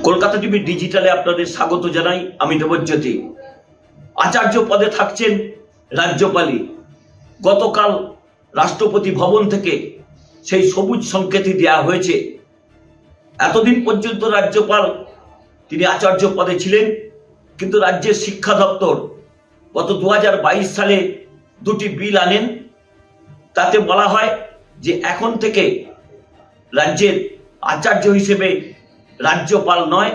Kolkata TV ডিজিটালে আপনাদের স্বাগত জানাই। আমি দেবজ্যোতি। আচার্য পদে থাকছেন রাজ্যপালই। গতকাল রাষ্ট্রপতি ভবন থেকে সেই সবুজ সংকেতই দেওয়া হয়েছে। এতদিন পর্যন্ত রাজ্যপাল তিনি আচার্য পদে ছিলেন, কিন্তু রাজ্যের শিক্ষা দপ্তর গত 2022 সালে দুটি বিল আনেন। তাতে বলা হয় যে এখন থেকে রাজ্যের আচার্য হিসেবে রাজ্যপাল নয়,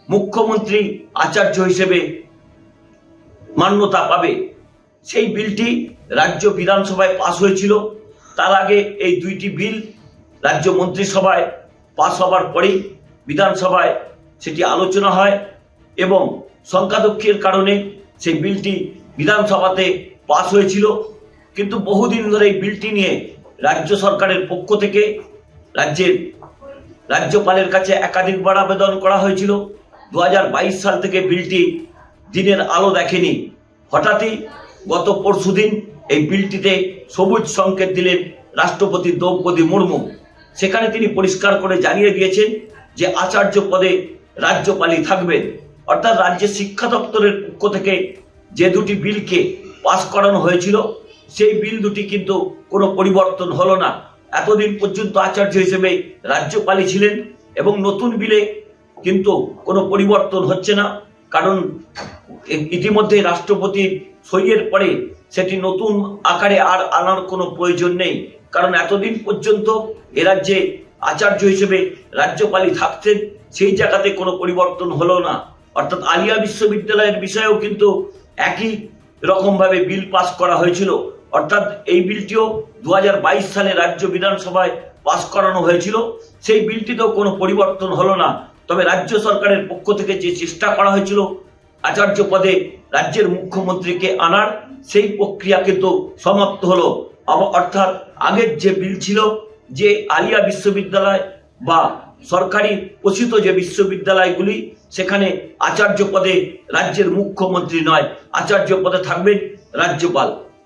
মুখ্যমন্ত্রী আচার্য হিসেবে মান্যতা পাবে। সেই বিলটি রাজ্য বিধানসভায় পাস হয়েছিল। তার আগে এই দুইটি বিল রাজ্য মন্ত্রিসভায় পাস হবার পরেই বিধানসভায় সেটি আলোচনা হয় এবং সংখ্যাধিক্যের কারণে সেই বিলটি বিধানসভাতে পাস হয়েছিল। কিন্তু বহুদিন ধরে এই বিলটি নিয়ে রাজ্য সরকারের পক্ষ থেকে রাজ্যের রাজ্যপালের কাছে একাধিকবার আবেদন করা হয়েছিল। 2022 সাল থেকে বিলটি দিনের আলো দেখেনি। হঠাৎই গত পরশুদিন এই বিলটিতে সবুজ সংকেত দিলেন রাষ্ট্রপতি দ্রৌপদী মুর্মু। সেখানে তিনি পরিষ্কার করে জানিয়ে দিয়েছেন যে আচার্য পদে রাজ্যপালই থাকবেন। অর্থাৎ রাজ্যের শিক্ষা দপ্তরের পক্ষ থেকে যে দুটি বিলকে পাস করানো হয়েছিল সেই বিল দুটি কিন্তু কোনো পরিবর্তন হলো না। এতদিন পর্যন্ত আচার্য হিসেবে রাজ্যপালই ছিলেন এবং নতুন বিলে কিন্তু কোনো পরিবর্তন হচ্ছে না, কারণ ইতিমধ্যে রাষ্ট্রপতির সইয়ের পরে সেটি নতুন আকারে আর আনার কোনো প্রয়োজন নেই। কারণ এতদিন পর্যন্ত এ রাজ্যে আচার্য হিসেবে রাজ্যপালই থাকতেন, সেই জায়গাতে কোনো পরিবর্তন হলো না। অর্থাৎ আলিয়া বিশ্ববিদ্যালয়ের বিষয়েও কিন্তু একই রকমভাবে বিল পাস করা হয়েছিল। অর্থাৎ এই বিলটিও 2022 সালে রাজ্য বিধানসভায় পাস করানো হয়েছিল। সেই বিলটিতেও কোনো পরিবর্তন হলো না। তবে রাজ্য সরকারের পক্ষ থেকে যে চেষ্টা করা হয়েছিল আচার্য পদে রাজ্যের মুখ্যমন্ত্রীকে আনার, সেই প্রক্রিয়া কিন্তু সমাপ্ত হলো। অর্থাৎ আগের যে বিল ছিল যে আলিয়া বিশ্ববিদ্যালয় বা সরকারি পোষিত যে বিশ্ববিদ্যালয়গুলি, সেখানে আচার্য পদে রাজ্যের মুখ্যমন্ত্রী নয়, আচার্য পদে থাকবেন রাজ্যপাল।